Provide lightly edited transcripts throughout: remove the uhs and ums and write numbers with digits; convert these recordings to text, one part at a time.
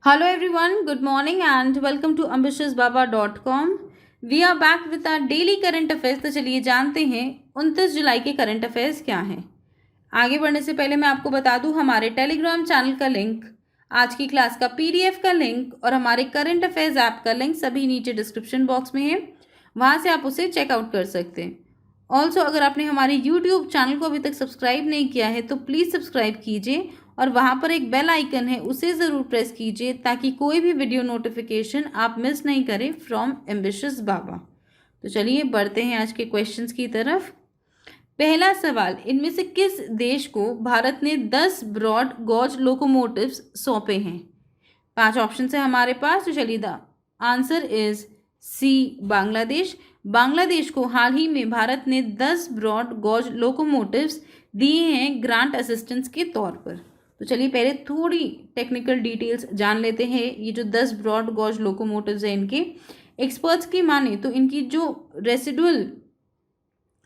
Hello everyone, good morning and welcome to ambitiousbaba.com. We are back with our daily current affairs. तो चलिए जानते हैं 29 जुलाई के current affairs क्या हैं। आगे बढ़ने से पहले मैं आपको बता दूं हमारे टेलीग्राम चैनल का लिंक, आज की क्लास का पीडीएफ का लिंक और हमारे करंट अफेयर्स ऐप का लिंक सभी नीचे डिस्क्रिप्शन बॉक्स में है, वहाँ से आप उसे चेकआउट कर सकते हैं। ऑल्सो अगर आपने हमारे यूट्यूब चैनल को अभी तक सब्सक्राइब नहीं किया है तो प्लीज़ सब्सक्राइब कीजिए और वहाँ पर एक बेल आइकन है उसे ज़रूर प्रेस कीजिए ताकि कोई भी वीडियो नोटिफिकेशन आप मिस नहीं करें फ्रॉम एम्बिशियस बाबा। तो चलिए बढ़ते हैं आज के क्वेश्चंस की तरफ। पहला सवाल, इनमें से किस देश को भारत ने 10 ब्रॉड गॉज लोकोमोटिव्स सौंपे हैं? 5 ऑप्शन है हमारे पास, तो चलिए the answer is C Bangladesh. Bangladesh को हाल ही में भारत ने 10 ब्रॉड गॉज लोकोमोटिव्स दिए हैं ग्रांट असिस्टेंस के तौर पर। तो चलिए पहले थोड़ी टेक्निकल डिटेल्स जान लेते हैं। ये जो 10 ब्रॉड गॉज लोकोमोटिव्स हैं, इनके एक्सपर्ट्स की माने तो इनकी जो रेसिडुअल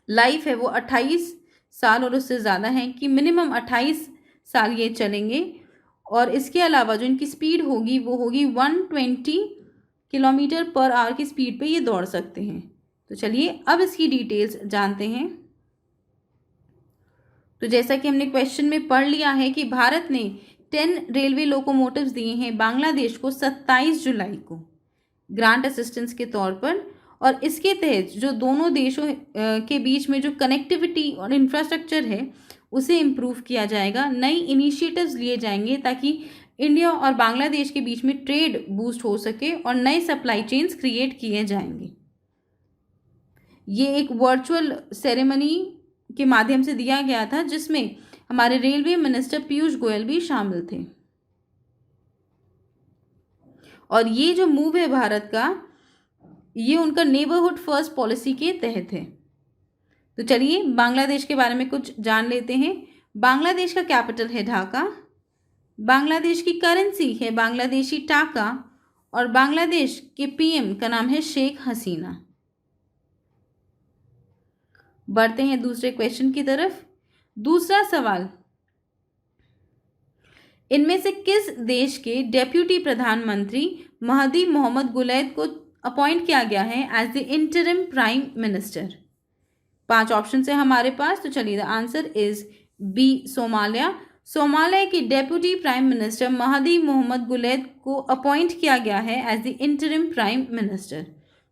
लाइफ है वो 28 साल और उससे ज़्यादा है, कि मिनिमम 28 साल ये चलेंगे। और इसके अलावा जो इनकी स्पीड होगी वो होगी 120 किलोमीटर पर आवर की स्पीड पे ये दौड़ सकते हैं। तो चलिए अब इसकी डिटेल्स जानते हैं। तो जैसा कि हमने क्वेश्चन में पढ़ लिया है कि भारत ने 10 रेलवे लोकोमोटिव्स दिए हैं बांग्लादेश को 27 जुलाई को ग्रांट असिस्टेंस के तौर पर, और इसके तहत जो दोनों देशों के बीच में जो कनेक्टिविटी और इंफ्रास्ट्रक्चर है उसे इम्प्रूव किया जाएगा। नई इनिशिएटिव्स लिए जाएंगे ताकि इंडिया और बांग्लादेश के बीच में ट्रेड बूस्ट हो सके और नए सप्लाई चेन्स क्रिएट किए जाएंगे। ये एक वर्चुअल सेरेमनी के माध्यम से दिया गया था जिसमें हमारे रेलवे मिनिस्टर पीयूष गोयल भी शामिल थे। और ये जो मूव है भारत का, ये उनका नेबरहुड फर्स्ट पॉलिसी के तहत है। तो चलिए बांग्लादेश के बारे में कुछ जान लेते हैं। बांग्लादेश का कैपिटल है ढाका, बांग्लादेश की करेंसी है बांग्लादेशी टाका और बांग्लादेश के पीएम का नाम है शेख हसीना। बढ़ते हैं दूसरे क्वेश्चन की तरफ। दूसरा सवाल, इनमें से किस देश के डेप्यूटी प्रधानमंत्री महदी मोहम्मद गुलैद को अपॉइंट किया गया है as the interim prime minister? 5 option है हमारे पास, तो चलिए the answer is B Somalia. Somalia की deputy prime minister Mahdi Mohammed Guled को अपॉइंट किया गया है as the interim prime minister.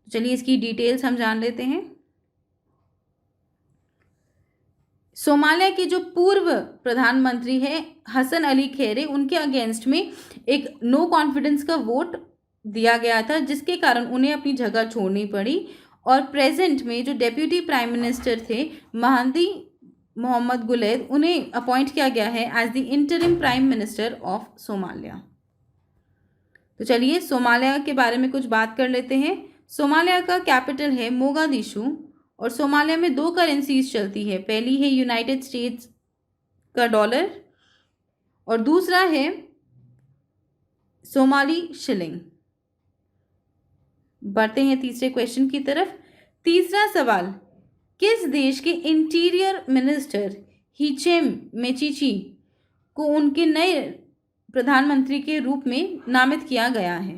चलिए इसकी डिटेल्स हम जान लेते हैं। सोमालिया के जो पूर्व प्रधानमंत्री है हसन अली खैरे, उनके अगेंस्ट में एक नो कॉन्फिडेंस का वोट दिया गया था जिसके कारण उन्हें अपनी जगह छोड़नी पड़ी। और प्रेजेंट में जो डेप्यूटी प्राइम मिनिस्टर थे महदी मोहम्मद गुलैद, उन्हें अपॉइंट किया गया है as the interim prime minister of Somalia. तो चलिए सोमालिया के बारे में कुछ बात कर लेते हैं। सोमालिया का कैपिटल है मोगादिशु और सोमालिया में 2 करेंसीज चलती है। पहली है यूनाइटेड स्टेट्स का डॉलर और दूसरा है सोमाली शिलिंग। बढ़ते हैं तीसरे क्वेश्चन की तरफ। तीसरा सवाल, किस देश के इंटीरियर मिनिस्टर हिचेम मेचिची को उनके नए प्रधानमंत्री के रूप में नामित किया गया है?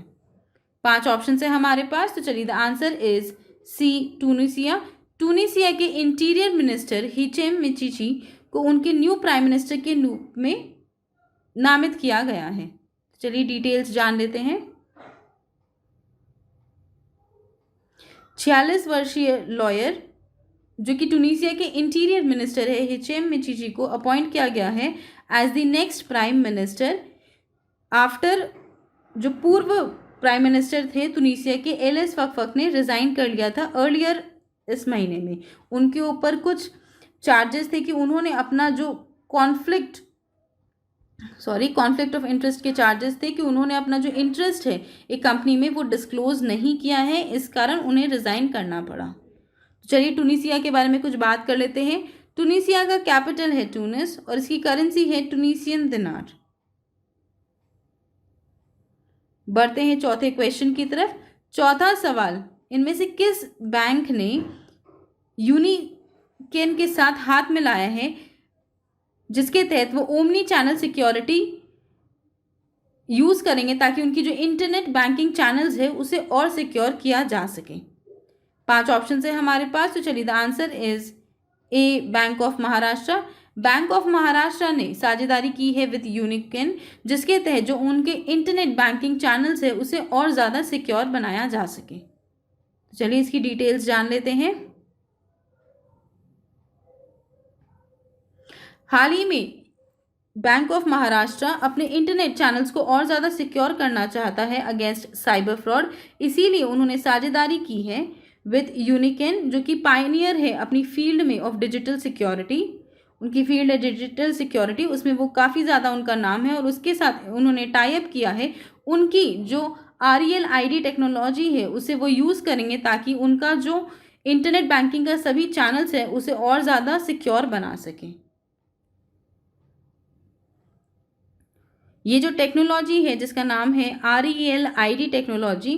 5 ऑप्शन है हमारे पास, तो चलिए the answer is C Tunisia. Tunisia के इंटीरियर मिनिस्टर हिचेम मेचिची को उनके न्यू प्राइम मिनिस्टर के रूप में नामित किया गया है। चलिए डिटेल्स जान लेते हैं। 46 वर्षीय लॉयर जो कि ट्यूनिसिया के इंटीरियर मिनिस्टर है हिचेम मेचिची को अपॉइंट किया गया है as the next prime minister after जो पूर्व प्राइम मिनिस्टर थे ट्यूनिसिया के एलिस फकफक ने रिज़ाइन कर लिया था अर्लियर इस महीने में। उनके ऊपर कुछ चार्जेस थे कि उन्होंने अपना जो कॉन्फ्लिक्ट ऑफ इंटरेस्ट के चार्जेस थे कि उन्होंने अपना जो इंटरेस्ट है एक कंपनी में वो डिस्क्लोज नहीं किया है, इस कारण उन्हें रिज़ाइन करना पड़ा। चलिए ट्यूनिसिया के बारे में कुछ बात कर लेते हैं। ट्यूनिसिया का कैपिटल है ट्यूनिस और इसकी करेंसी है ट्यूनिसियन दिनार। बढ़ते हैं चौथे क्वेश्चन की तरफ। चौथा सवाल, इनमें से किस बैंक ने यूनिकेन के साथ हाथ मिलाया है जिसके तहत वो ओमनी चैनल सिक्योरिटी यूज़ करेंगे ताकि उनकी जो इंटरनेट बैंकिंग चैनल्स है उसे और सिक्योर किया जा सके। 5 ऑप्शन है हमारे पास, तो चलिए the answer is a bank of Maharashtra. Bank of Maharashtra ने साझेदारी की है विद यूनिकेन, जिसके तहत जो उनके इंटरनेट बैंकिंग चैनल्स है उसे और ज़्यादा सिक्योर बनाया जा सके। तो चलिए इसकी डिटेल्स जान लेते हैं। हाल ही में बैंक ऑफ महाराष्ट्र अपने इंटरनेट चैनल्स को और ज़्यादा सिक्योर करना चाहता है अगेंस्ट साइबर फ्रॉड, इसीलिए उन्होंने साझेदारी की है विद यूनिकेन, जो कि पायनियर है अपनी फील्ड में ऑफ डिजिटल सिक्योरिटी। उनकी फील्ड है डिजिटल सिक्योरिटी, उसमें वो काफ़ी ज़्यादा उनका नाम है, और उसके साथ उन्होंने टाई अप किया है। उनकी जो RELID टेक्नोलॉजी है उसे वो यूज़ करेंगे ताकि उनका जो इंटरनेट बैंकिंग का सभी चैनल्स है उसे और ज़्यादा सिक्योर बना सकें। ये जो टेक्नोलॉजी है जिसका नाम है RELID टेक्नोलॉजी,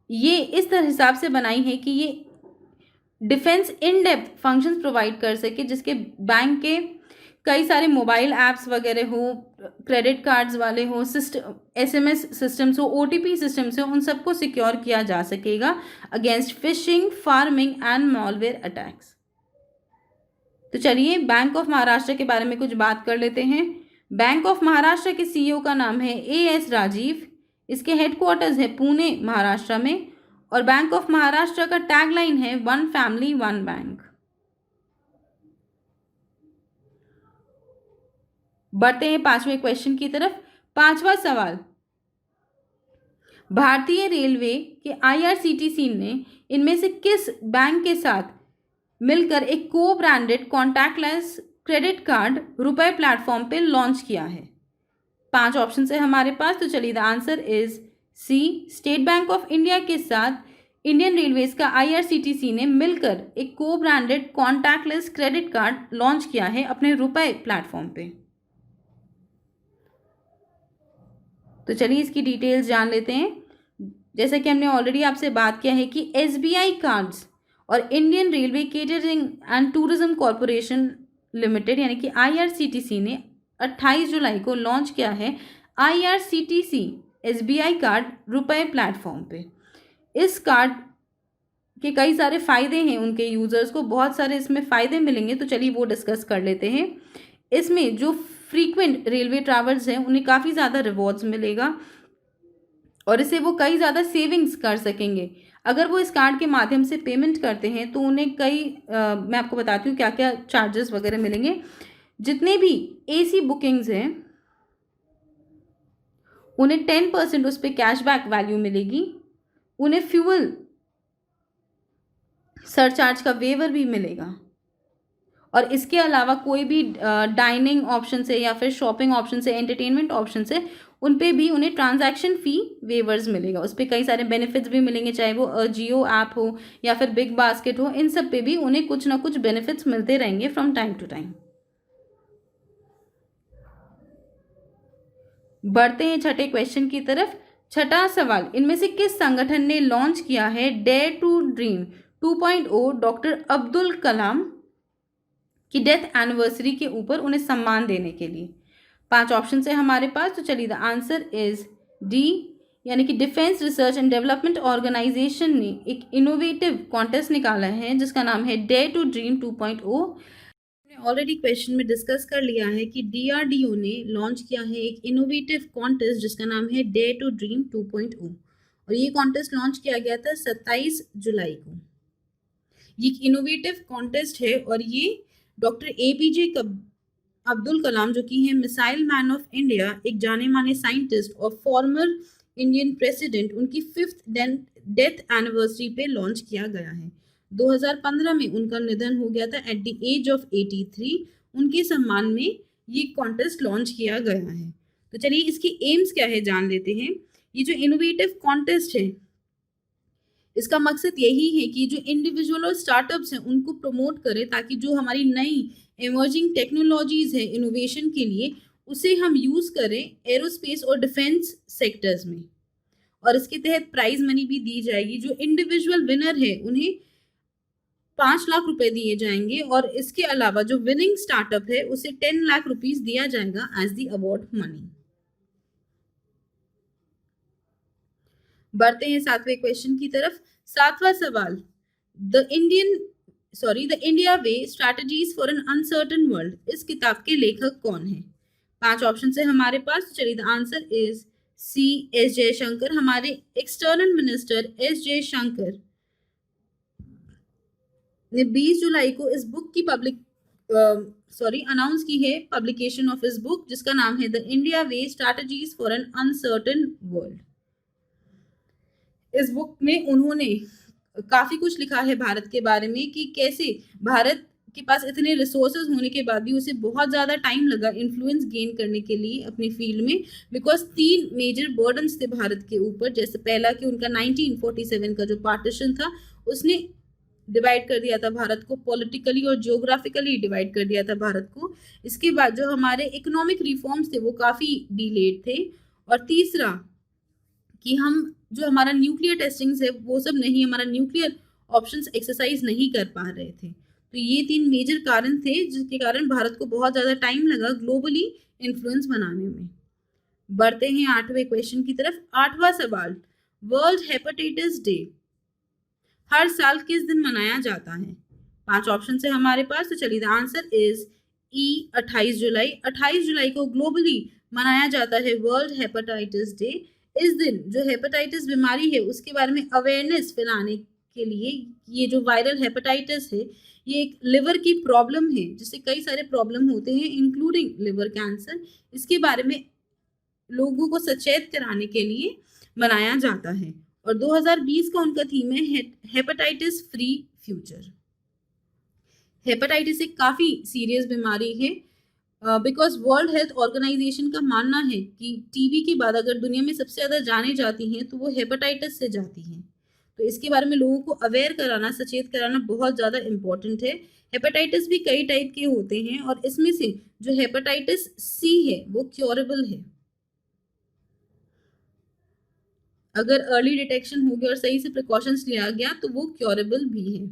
ये इस तरह हिसाब से बनाई है कि ये defence in depth functions provide कर सके, जिसके बैंक के कई सारे मोबाइल ऐप्स वगैरह हो, क्रेडिट कार्ड्स वाले हो, SMS सिस्टम्स हो, OTP सिस्टम्स हो, उन सबको सिक्योर किया जा सकेगा against fishing, farming and malware attacks. तो चलिए बैंक ऑफ महाराष्ट्र के बारे में कुछ बात कर लेते हैं। बैंक ऑफ महाराष्ट्र के CEO का नाम है AS राजीव। इसके हेडक्वार्टर्स है पुणे महाराष्ट्र में, और बैंक ऑफ महाराष्ट्र का टैगलाइन है वन फैमिली वन बैंक। बढ़ते हैं 5वें क्वेश्चन की तरफ। 5वां सवाल, भारतीय रेलवे के IRCTC ने इनमें से किस बैंक के साथ मिलकर एक को ब्रांडेड कॉन्टैक्टलेस क्रेडिट कार्ड रुपए प्लेटफॉर्म पे लॉन्च किया है? 5 ऑप्शन है हमारे पास, तो चलिए the answer is C, state bank of India के साथ इंडियन रेलवेज का IRCTC ने मिलकर एक को branded contactless credit card launch किया है अपने रुपए प्लेटफॉर्म पे। तो चलिए इसकी डिटेल्स जान लेते हैं। जैसा कि हमने ऑलरेडी आपसे बात किया है कि SBI कार्ड्स और Indian railway catering and tourism corporation limited यानी कि IRCTC ने 28 जुलाई को लॉन्च किया है IRCTC SBI कार्ड रुपए प्लेटफॉर्म पे। इस कार्ड के कई सारे फ़ायदे हैं, उनके यूज़र्स को बहुत सारे इसमें फ़ायदे मिलेंगे, तो चलिए वो डिस्कस कर लेते हैं। इसमें जो फ्रीक्वेंट रेलवे ट्रैवल्स हैं उन्हें काफ़ी ज़्यादा रिवॉर्ड्स मिलेगा, और इससे वो कई ज़्यादा सेविंग्स कर सकेंगे। अगर वो इस कार्ड के माध्यम से पेमेंट करते हैं तो उन्हें मैं आपको बताती हूँ क्या क्या चार्जेस वगैरह मिलेंगे। जितने भी AC बुकिंग्स हैं उन्हें 10% उस पर कैशबैक वैल्यू मिलेगी। उन्हें फ्यूल सरचार्ज का वेवर भी मिलेगा, और इसके अलावा कोई भी डाइनिंग ऑप्शन से या फिर शॉपिंग ऑप्शन से, एंटरटेनमेंट ऑप्शन से, उन पे भी उन्हें ट्रांजैक्शन फ़ी वेवर्स मिलेगा। उस पर कई सारे बेनिफिट्स भी मिलेंगे, चाहे वो जियो ऐप हो या फिर बिग बास्केट हो, इन सब पे भी उन्हें कुछ ना कुछ बेनिफिट्स मिलते रहेंगे फ्रॉम टाइम टू टाइम। बढ़ते हैं छठे क्वेश्चन की तरफ। छठा सवाल, इनमें से किस संगठन ने लॉन्च किया है dare to dream 2.0 doctor Abdul Kalam की डेथ एनिवर्सरी के ऊपर उन्हें सम्मान देने के लिए? 5 ऑप्शन है हमारे पास, तो चलिए द आंसर इज D, यानी कि defence research and development organisation ने एक इनोवेटिव कॉन्टेस्ट निकाला है जिसका नाम है dare to dream 2.0। Already question में डिस्कस कर लिया है कि DRDO ने लॉन्च किया है एक इनोवेटिव कॉन्टेस्ट जिसका नाम है डेयर टू ड्रीम 2.0, और ये कॉन्टेस्ट लॉन्च किया गया था 27 जुलाई को। ये एक इनोवेटिव कॉन्टेस्ट है, और ये डॉक्टर APJ अब्दुल कलाम, जो कि है मिसाइल मैन ऑफ इंडिया, एक जाने माने साइंटिस्ट और फॉर्मर इंडियन प्रेसिडेंट, उनकी 5th डेथ एनिवर्सरी पे लॉन्च किया गया है। 2015 में उनका निधन हो गया था एट द एज ऑफ 83। उनके सम्मान में ये कॉन्टेस्ट लॉन्च किया गया है। तो चलिए इसकी एम्स क्या है जान लेते हैं। ये जो इनोवेटिव कॉन्टेस्ट है इसका मकसद यही है कि जो इंडिविजुअल और स्टार्टअप्स हैं उनको प्रमोट करे, ताकि जो हमारी नई इमर्जिंग टेक्नोलॉजीज है इनोवेशन के लिए उसे हम यूज़ करें एरोस्पेस और डिफेंस सेक्टर्स में, और इसके तहत प्राइज मनी भी दी जाएगी। जो इंडिविजुअल विनर है उन्हें 5 लाख रुपए दिए जाएंगे, और इसके अलावा जो विनिंग स्टार्टअप है उसे 10 लाख रुपीज दिया जाएगा एज दी अवार्ड मनी। बढ़ते हैं 7वें क्वेश्चन की तरफ। 7वां सवाल, the India way strategies for an uncertain world, इस किताब के लेखक कौन है? 5 ऑप्शन है हमारे पास, तो चलिए the answer is C S Jaishankar. हमारे एक्सटर्नल मिनिस्टर एस जयशंकर ने 20 जुलाई को इस बुक की अनाउंस की है पब्लिकेशन ऑफ इस बुक, जिसका नाम है the India way strategies for an uncertain world. इस बुक में उन्होंने काफी कुछ लिखा है भारत के बारे में कि कैसे भारत के पास इतने रिसोर्सेज होने के बाद भी उसे बहुत ज़्यादा टाइम लगा इन्फ्लुएंस गेन करने के लिए अपनी फील्ड में, बिकॉज 3 मेजर बर्डन्स थे भारत के ऊपर। जैसे पहला कि उनका 1947 का जो पार्टीशन था उसने डिवाइड कर दिया था भारत को, पॉलिटिकली और जियोग्राफिकली डिवाइड कर दिया था भारत को। इसके बाद जो हमारे इकोनॉमिक रिफॉर्म्स थे वो काफ़ी डिलेड थे। और तीसरा कि हम जो हमारा न्यूक्लियर टेस्टिंग्स है वो सब नहीं, हमारा न्यूक्लियर ऑप्शंस एक्सरसाइज नहीं कर पा रहे थे। तो ये 3 मेजर कारण थे जिसके कारण भारत को बहुत ज़्यादा टाइम लगा ग्लोबली इन्फ्लुएंस बनाने में। बढ़ते हैं 8वें क्वेश्चन की तरफ। 8वां सवाल, वर्ल्ड हेपेटाइटिस डे हर साल किस दिन मनाया जाता है? 5 ऑप्शन है हमारे पास, तो चलिए द आंसर इज ई 28 जुलाई। 28 जुलाई को ग्लोबली मनाया जाता है वर्ल्ड हेपेटाइटिस डे। इस दिन जो हेपेटाइटिस बीमारी है उसके बारे में अवेयरनेस फैलाने के लिए, ये जो वायरल हेपेटाइटिस है ये एक लिवर की प्रॉब्लम है जिससे कई सारे प्रॉब्लम होते हैं इंक्लूडिंग लिवर कैंसर। इसके बारे में लोगों को सचेत कराने के लिए मनाया जाता है। और 2020 का उनका थीम है हेपेटाइटिस फ्री फ्यूचर। हेपेटाइटिस एक काफ़ी सीरियस बीमारी है बिकॉज वर्ल्ड हेल्थ ऑर्गेनाइजेशन का मानना है कि टीबी के बाद अगर दुनिया में सबसे ज़्यादा जाने जाती हैं तो वो हेपेटाइटिस से जाती हैं। तो इसके बारे में लोगों को अवेयर कराना, सचेत कराना बहुत ज़्यादा इम्पोर्टेंट है। हेपेटाइटिस भी कई टाइप के होते हैं और इसमें से जो हेपेटाइटिस सी है वो क्योरेबल है। अगर अर्ली डिटेक्शन हो गया और सही से प्रिकॉशंस लिया गया तो वो क्योरेबल भी है।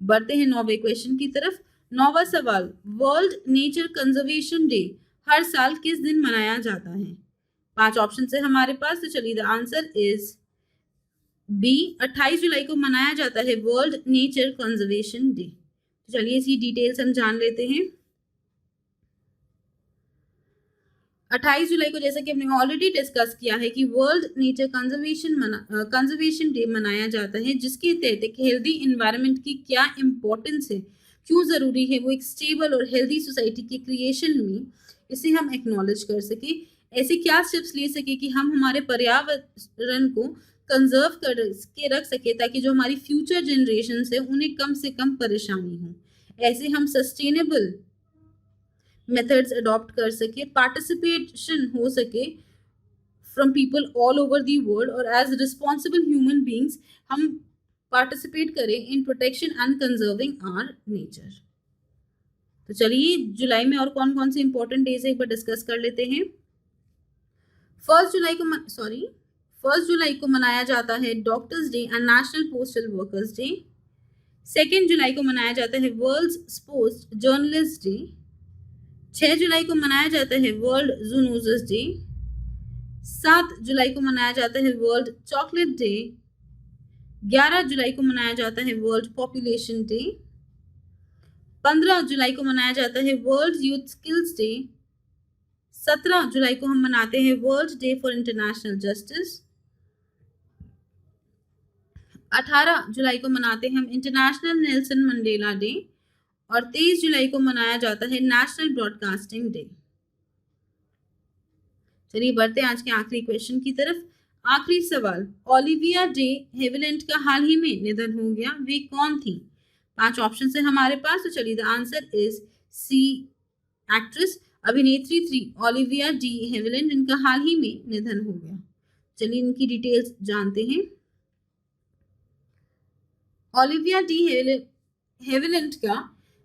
बढ़ते हैं 9वें क्वेश्चन की तरफ। 9वां सवाल, वर्ल्ड नेचर कंजर्वेशन डे हर साल किस दिन मनाया जाता है? 5 ऑप्शन है हमारे पास, तो चलिए द आंसर इज बी 28 जुलाई को मनाया जाता है वर्ल्ड नेचर कंजर्वेशन डे। चलिए इसकी डिटेल्स हम जान लेते हैं। 28 जुलाई को जैसा कि हमने ऑलरेडी डिस्कस किया है कि वर्ल्ड नेचर कंजर्वेशन डे मनाया जाता है, जिसके तहत एक हेल्दी इन्वायरमेंट की क्या इम्पोर्टेंस है, क्यों ज़रूरी है वो एक स्टेबल और हेल्दी सोसाइटी के क्रिएशन में, इसे हम एक्नॉलेज कर सके। ऐसे क्या स्टेप्स ले सके कि हम हमारे पर्यावरण को कंजर्व के रख सके ताकि जो हमारी फ्यूचर जनरेशन है उन्हें कम से कम परेशानी हो। ऐसे हम सस्टेनेबल मेथड्स अडॉप्ट कर सके, पार्टिसिपेशन हो सके from people all over the world, और एज रिस्पॉन्सिबल ह्यूमन बींग्स हम पार्टिसिपेट करें in protection and conserving our nature. तो चलिए जुलाई में और कौन कौन से इंपॉर्टेंट डेज है एक बार डिस्कस कर लेते हैं। 1 जुलाई को मनाया जाता है doctors day and national postal workers day. 2 जुलाई को मनाया जाता है वर्ल्ड स्पोर्ट्स जर्नलिस्ट डे। 6 जुलाई को मनाया जाता है वर्ल्ड जूनोसिस डे। 7 जुलाई को मनाया जाता है वर्ल्ड चॉकलेट डे। 11 जुलाई को मनाया जाता है वर्ल्ड पॉपुलेशन डे। 15 जुलाई को मनाया जाता है वर्ल्ड यूथ स्किल्स डे। 17 जुलाई को हम मनाते हैं world day for international justice. 18 जुलाई को मनाते हैं हम इंटरनेशनल नेल्सन मंडेला डे। और 23 जुलाई को मनाया जाता है नेशनल ब्रॉडकास्टिंग डे। चलिए बढ़ते हैं आज के आखिरी क्वेश्चन की तरफ। आखिरी सवाल, ओलिविया डे हेविलैंड का हाल ही में निधन हो गया, वे कौन थी? 5 ऑप्शन है हमारे पास, तो चलिए the answer is C actress अभिनेत्री थी ओलिविया डी हेविलैंड, इनका हाल ही में निधन हो गया। चलिए इनकी डिटेल्स जानते हैं। ओलिविया डी हेविलैंड का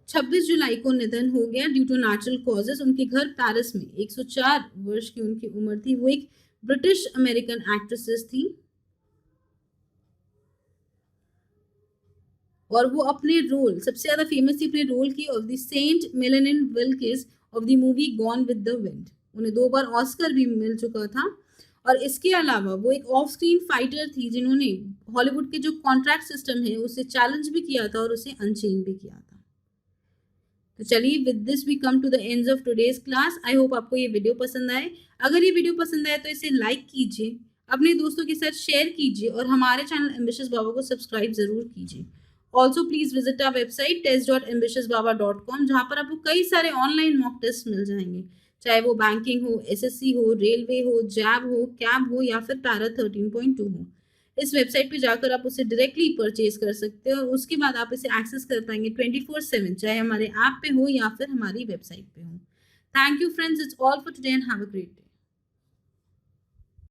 26 जुलाई को निधन हो गया ड्यू टू नेचुरल कॉजेस। उनके घर पेरिस में 104 वर्ष की उनकी उम्र थी। वो एक ब्रिटिश अमेरिकन एक्ट्रेसेस थी और वो अपने रोल सबसे ज्यादा फेमस थी अपने रोल की ऑफ द सेंट Melanie Wilkes of the movie Gone with the Wind. उन्हें 2 बार ऑस्कर भी मिल चुका था और इसके अलावा वो एक ऑफ स्क्रीन फाइटर थी जिन्होंने हॉलीवुड के जो कॉन्ट्रैक्ट सिस्टम है उसे चैलेंज भी किया था और उसे अनचेन भी किया था। तो चलिए with this we come to the end of today's class. I hope आपको ये वीडियो पसंद आए। अगर ये वीडियो पसंद आए तो इसे लाइक कीजिए, अपने दोस्तों के साथ शेयर कीजिए और हमारे चैनल एम्बिशियस बाबा को सब्सक्राइब जरूर कीजिए। Also please visit our website test.ambitiousbaba.com, जहाँ पर आपको कई सारे ऑनलाइन मॉक टेस्ट मिल जाएंगे, चाहे वो बैंकिंग हो, एसएससी हो, रेलवे हो, जैब हो, कैब हो या फिर पैरा 13.2 हो। इस वेबसाइट पे जाकर आप उसे डायरेक्टली परचेज कर सकते हो और उसके बाद आप इसे एक्सेस कर पाएंगे 24/7, चाहे हमारे ऐप पे हो या फिर हमारी वेबसाइट पे हो। Thank you friends, it's all for today and have a great day.